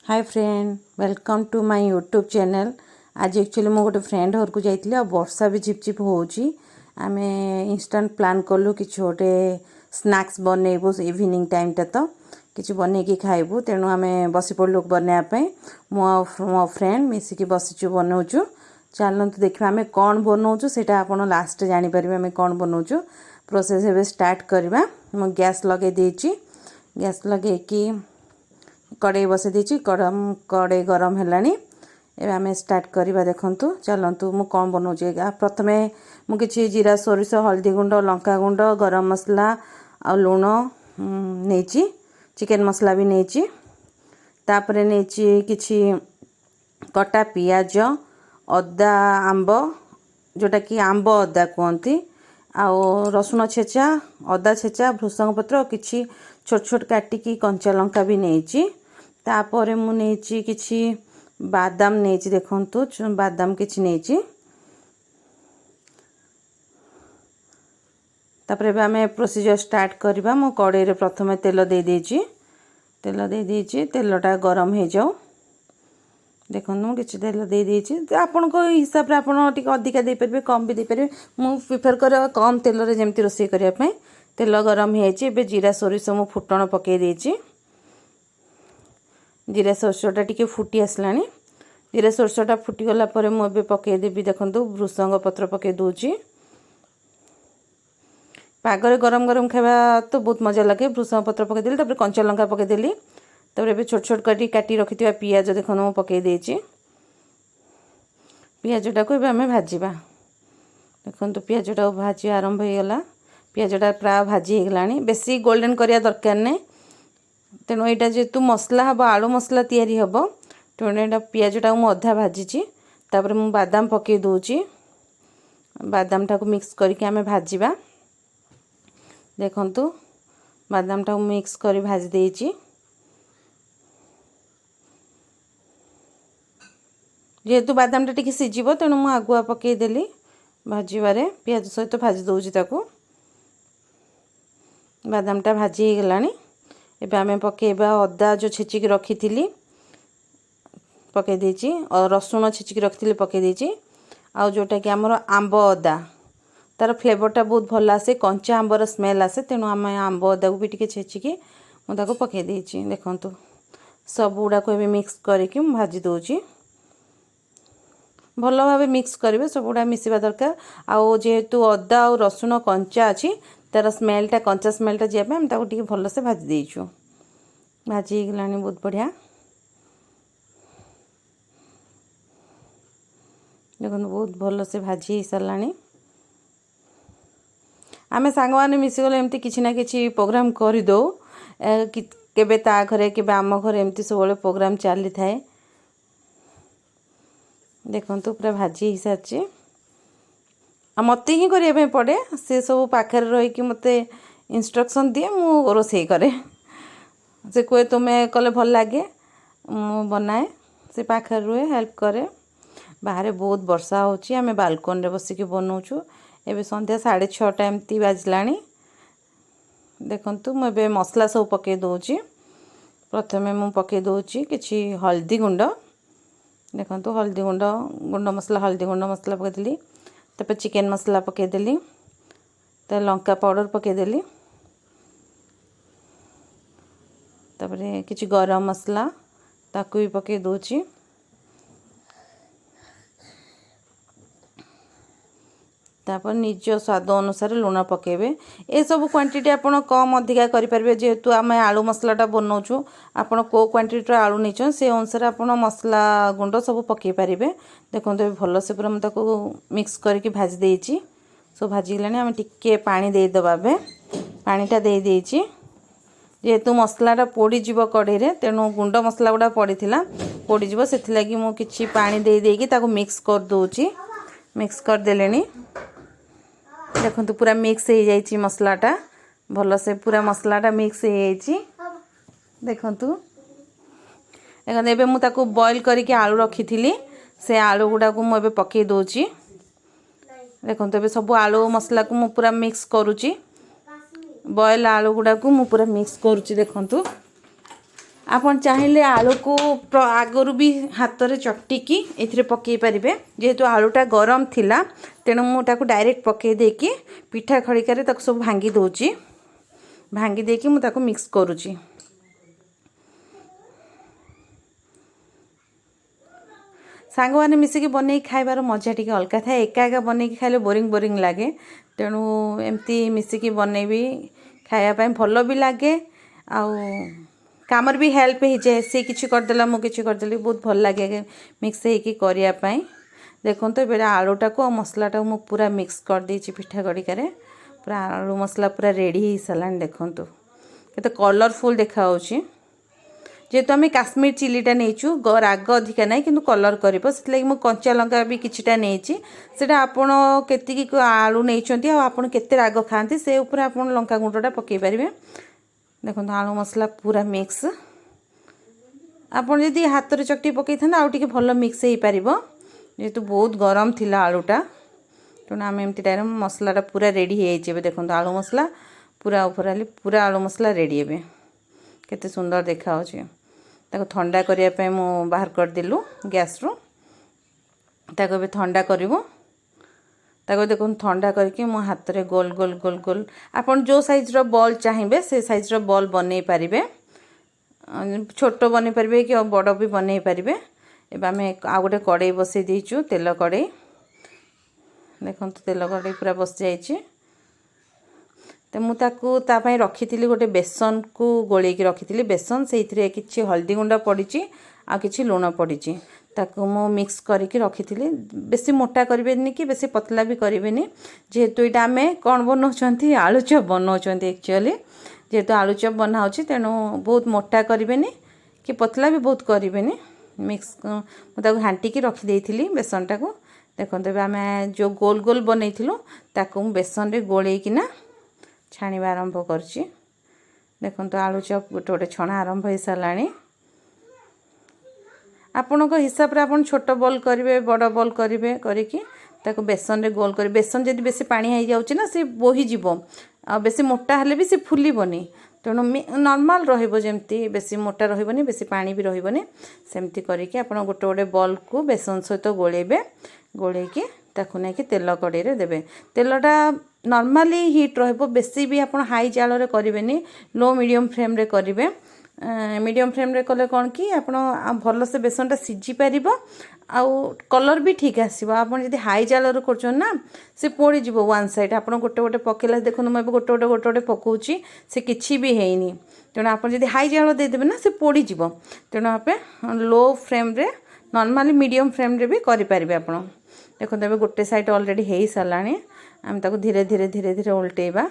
Hi friend, welcome to my YouTube channel. आज actually मो गोटे फ्रेंड घर को जाइए और वर्षा भी झिपझिप होची। आमे इंस्टेंट प्लान कलु कि गोटे स्नैक्स बनइबू इवनिंग टाइम टा तो किसी बनईकी खाइबू। तेणु आम बस पड़ू बनवाई मो फ्रेंड मिसिकी बसीचु बनाऊँ। चलते देखा आम कौन बनाऊँ से आप लास्ट जापर आम कौन बनाऊँ। प्रोसेस एवं स्टार्ट करवा। मो गैस लगे देची। गैस लगे कि कड़े बसई देची। कड़े गरम है आम स्टार्ट करवा। देखु चलतु मु कौन बनाऊँ। प्रथम मुझे जीरा सोरिष हल्दी गुंड लंका गुंड गरम मसला आ लुण नहीं चिकेन मसला भी नहीं तापर नहीं किछि कटा पियाज अदा आंब जोटा कि आंब अदा कहती आउ रसुण छेचा अदा छेचा भृषंग पत्र किछि छोट छोट काटिकी कंचा लंका भी नहीं तापर मु नहीं किछि बादाम नहीं देखंतु बादाम किछि नहीं तापर एबे आमे प्रोसीजर स्टार्ट करबा। मो कड़े रे प्रथम तेल दे देछि। तेल दे देछि तेलटा गरम हो जाओ। देखो किसी तेल दे देछि आपन को हिसाब रे आपन टिक अधिका दे परबे कम भी दे परबे। मु प्रिफर करे कम तेल रे जेमति रोसे करिया पय। तेल गरम हो जाइए। एबे जीरा सोरिष मु फुटण पके देछि। जीरा सोरसटा टिके फुटी आसलानी। जीरा सोरसटा फुटी गला परे मु एबे पके देबी। देखंतु भृषंग पत्र पके दोची। पागरे गरम गरम खावा तो बहुत मजा लगे। भृषंग पत्र पके देली तापर कंचा लंका पके देली तापर एबे छोट छोट काटी रखिथिबा पियाज देखन मु पके देची। पियाजटा को एबे हमें भाजीबा। देखंतु पियाजटा भाजी आरंभ हो गला। पियाजटा प्राय भाजी हो गलानी। बेसी गोल्डन करिया दरकार नै। तेणु यहाँ जेहेतु मसला हम आलू मसला तैयारी हम तेणु यहाँ पियाजटा मुझे अधा भाजी तापर मु बादाम पके दूची। बादाम टाक मिक्स करके आमे भाजीबा। देखंतु बादाम टाक मिक्स करी भाजी देची। जेहेतु बादाम टा टिके सिझिबो तेणु मु आगुआ पके देली भाजीबारे। पियाज सहित भाजी दउची ताकू। बादाम टा भाजी हो गलानी। एबे आमे पकेबा अदा जो छेचिक रखी थी पके देची और रसुण छेचिक रखी पके देची। आउ जोटा कि आमर आंब अदा तार फ्लेवरटा बहुत भल आसे। कंचा आंबर स्मेल आसे तेणु आम आंब अदा को भी टिके छेचिकी मुझे पके देची। देखंतु सब गुड़ा को एबे मिक्स करके भाजी दोची। भल भाव मिक्स करेंगे सब गुड़ा मिसवा दरकार। आउ जेहेतु अदा और रसुण कंचा अच्छी तार स्मेलटा कंचा स्मेलटा जाए आम ताको भल से भाजी देचु। भाजी गलानी बहुत बढ़िया। देखो बहुत भल से भाजी सारानी। आमे सांग माने मिसिगले एमती किछि ना किछि प्रोग्राम कर दो केबे ता घरे केबे आम घरे एमती सब प्रोग्राम चली थाए। देखंतु पूरा भाजी ही सारची। मत ही करने पड़े से सब पाखे रही मत इंस्ट्रक्शन दिए मु रोसई करे। से कहे तुम्हें कले भल लगे मु बनाए से पाखे रुए हेल्प करे। बाहर बहुत वर्षा होची आमे बालकन रे बसिक बनाऊँ। एबे संध्या 6:30 एमती बाजलानी। देखंतु मु एबे मसला सब पके दोची। प्रथमे मु पके दोची किछि हल्दी गुंड। देखंतु हल्दी गुंड गुंड मसला हल्दी गुंड मसला पके देली तापर चिकेन मसला पके देली तो लंका पाउडर पके देली तापर किछि गरम मसला ताकू भी पके दोची। तापर निज स्वाद अनुसार लुण पकेबे। ए सब क्वांटिटी आपण कम अधिका करि परबे। जेहेतु आमे आलू मसलाटा बनाऊँ आपण को क्वांटिटी आलू नहीं से अनुसार आपण मसला गुंड सब पके पारिबे। देखो भल से पूरा मुझे मिक्स करके भाजी देची। सब भाजी गलानी आम टिके पानी दे दबा। पानीटा दे देची जेहेतु मसलाटा पोड़ीजीव कड़े रे तेणु गुंड मसला गुड़ा पड़ीला पोड़ीजीव से लगी मु किछि पानी दे देकी ताको मिक्स कर दोची। मिक्स कर देलेनी। देखंतु पूरा मिक्स हो जाइए मसलाटा भल से पूरा मसलाटा मिक्स हो जाइए। देखंतु देखो एबे मु ताको बॉईल करके आलू रखी थी से आलू गुड़ा को मु एबे पके दोची। देखंतु एबे सब आलू मसला को मु पूरा मिक्स करूची। बॉयल आलू गुड़ा को मु पूरा मिक्स करूची। देखंतु आपण चाहिए आलू को आगरू भी हाथ में चकटिकी ए पकई पारे जेहेतु आलूटा गरम थिला तेणु मुझे डायरेक्ट पकई देकी पिठा खड़िकार सब भांगी दौची भांगी देकी मुझे मिक्स करुची। सांग मैंने मिसिकी बनई खाइबार मजा टी अलग था एका एका बनई खाइले बोरिंग बोरिंग लगे तेणु एमती मिसिकी बनईबी खायापाई भल भी लगे आउ कामर भी हेल्प हो जाए सी किसी करदेला मु किसी करदेली बहुत भल लगे मिक्स होगी करने। देखो तो ये आलूटा को मसलाटा मु पूरा मिक्स कर देछि पिठा गड़िकार पूरा आलू मसला पूरा रेडी हो सारा देखो केते कलरफुल देखा जेहेतु आम काश्मीर चिलीटा नहीं राग अधिका ना कि कलर कर मुझे कंचा लंका भी किछिटा नहीं सेटा आपण केतिकी आलू नहीं आपड़ केते राग खाती से उपर आप लंका गुंडा पकई पारे। देखो आलू मसला पूरा मिक्स आपड़ जदि हाथ में चकटी पकई था आउ टे भल मिक्स हो पार जेहेतु बहुत गरम थिला आलूटा तेणु आम एमती टाइम मसलाटा पूरा रेडी हो देखो आलू मसला पूरा ऊपर पूरा आलू मसला रेडी हे केते सुंदर देखा ठंडा करने मु बाहर करदेलु गैस रु ताको ठंडा करूँ देखो ठंडा करके मो हाथ में गोल गोल गोल गोल आपन जो साइज रो बॉल चाहिए से साइज रो बॉल बनै पारिबे छोट बनै पारिबे कि बड़ भी बनै पारिबे। एबे आम आ गोटे कड़े बसई देचु तेल कड़े देखो तेल कड़े पूरा बस जाइए तो मुझे रखी गोटे बेसन को गोल रखी बेसन से किसी हल्दी गुंडा पड़ी आ कि लुण पड़ी ताकू मु मिक्स करके रखी बेसी मोटा करें कि बेसी पतला भी करें जेहेतु यहाँ आम कौन बनाऊँ आलू चप बनाऊँ एक्चुअली जेहेतु आलू चप बना तेणु बहुत मोटा करें कि पतला भी बहुत करें मिक्स मुझे घाटिकी रखीदी बेसनटा को देखो आम जो गोल गोल बनईलु ताकू बेसन रे गोलैकिना छाणीबा आरंभ करछि। देखो आलू चप गोटे गोटे छणा आरंभ हो साराणी आपण हिसाब से आप छोट बॉल करेंगे बड़ बॉल करेंगे करके बेसन रे गोल कर बेसन जब बेसी पानी हो जाऊँगी ना सी बोहीज आ बेसी मोटा हेले भी सी फुलबनी तेणु नॉर्मल रही बेसी मोटा रही बेसी पानी भी रही सेमती करके आप गोटे गोटे बॉल को बेसन सहित गोलेबे गोलेकी ताकू नहीं तेल कड़े देवे तेलटा नॉर्मली हीट रहिबो बेसी भी आप हाई जाल रे करेंगे लो मीडियम फ्लेम रे करेंगे मीडियम फ्लेम रे कले कौन कि आप भल से बेसनटा सीझी पार आउ कलर भी ठीक आसो आप हाई जाल कर ना से पोड़ी वन साइड आप गोटे गोटे पकेला देखो मुझे गोटे गोटे गोटे गोटे पकाऊँगी से किसी भी हैनी तेणु आप हाई जाल देदेवे ना से पोड़ी तेणु आप लो फ्लेम रे नॉर्मली मीडियम फ्लेम रे भी करें आप देखो तब गोटे साइड ऑलरेडी हो सारा आम ताको धीरे धीरे धीरे धीरे उल्टेबा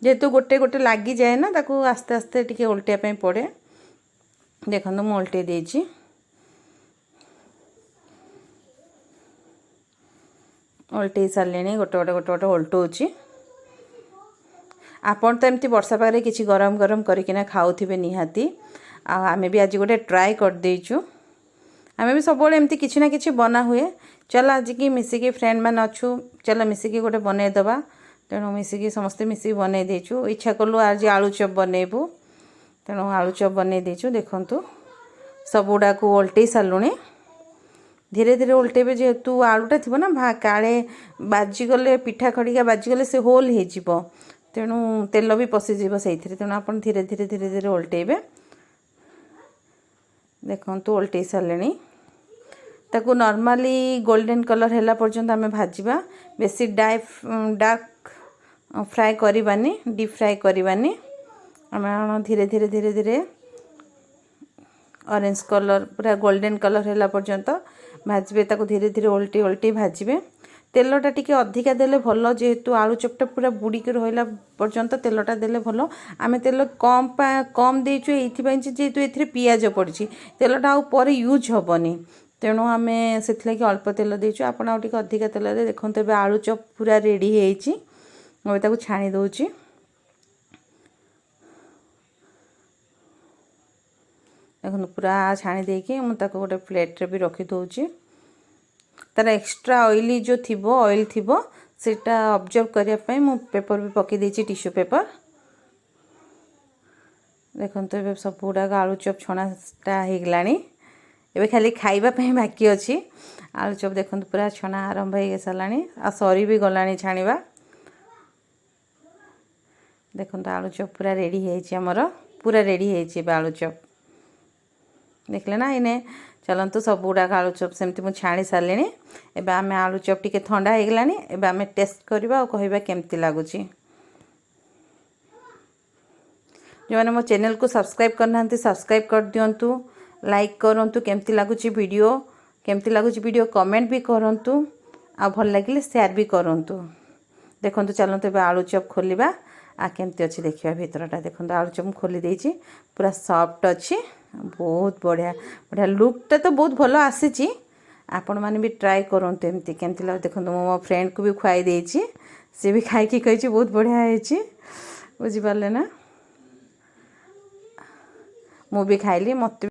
जेहेतु गोटे गोटे लगी जाए ना ताको आस्ते आस्ते टिके उल्टेया पड़े। देखो मुझे उल्टे देछि उल्टे सारे गोटे गोटे गोटे गोटे उल्टोची आपन तो एमती वर्षा पागे किसी गरम गरम करके खाऊे निहाती आमे भी आज गोटे ट्राए कर देचु आमे भी सब एमती किसी ना किसी बना हुए चल आज की मिसिकी फ्रेंड मान अच्छु चल मिसिकी गोटे बनईदबा तेणु मिसिकी समस्ते मिसिकी बनई देचु इच्छा कलु आज आलू चप बनईबू तेणु आलू चप बनई देचु देखंतु सब गुड़ा को उल्टे सारूणी धीरे धीरे उल्टेबे जेहेतु आलूटा थी ना काले बाजिगले पिठा खड़िका बाजिगले से होल हो तेणु तेल भी पशिज से तेणु आप धीरे धीरे धीरे धीरे उल्टेबे देखंतु उल्टे सारे ताकू नॉर्मली गोल्डन कलर हैला पर्यंत आमे भाजिबा बेसी डार्क फ्राए करवानी डीप फ्राए करवानी आम धीरे धीरे धीरे धीरे ऑरेंज कलर पूरा गोल्डन कलर हैला पर्यंत भाजबे ताकू धीरे धीरे उल्टी उल्टी भाजबे तेलटा टिके अधिका देले भल जेहेतु आलू चपटा पूरा बुड़ीक रहा पर्यंत तेलटा देले भल आम तेल कम कम देचु ये जेहेतु ये पियाज पड़ी तेलटा आउ पर यूज हेनी तेणु आम से अल्प तेल देचु आपड़ आउ टिके अधिका तेल दे देखो ए आलू चप पूरा रेडी हो छाणी दौची देखो पूरा छाणी देकी मुझे गोटे प्लेट रे भी रखी दौची तार एक्स्ट्रा ऑयली जो थी ऑयल थी सेटा ऑब्जर्व करने मु पेपर भी पकई देची टिश्यू पेपर देखो ये सब गुड़ाक आलू चप छणाटा हो गलानी एबे खाली खाइबा पे बाकी अच्छी आलू चप देखो पूरा छना आरंभ हो सारानी आ सरी भी गलानी छाणीबा देखो आलू चप पूरा रेडी होमर पूरा रेडी हो आलू चप देखले ना इने चलतु सब गुड़ाक आलू चप सेमती मुझे छाणी सारे एबे आम आलू चप टी ठंडा हो गलानी एबे आम टेस्ट करवा और कहवा केमती लगुच जो मैंने मो चैनल को सब्सक्राइब करना सब्सक्राइब कर दिंतु लाइक करूँ केमती लगुच वीडियो कमेंट भी करूँ आ भल लगे शेयर भी करूँ देखो चलते ए आलू चप खोलिबा आ केमती अच्छी देखा भितरटा देखो आलू चप खोली देछि पूरा सॉफ्ट अच्छी बहुत बढ़िया बढ़िया लुकटा तो बहुत भल आसी आपण मैंने भी ट्राए करूँ एमती केमती लगे देखो मो फ्रेंड को भी खुआई देछि सी भी खाई कही बहुत बढ़िया है बुझिपारे ना मु भी खाइली मत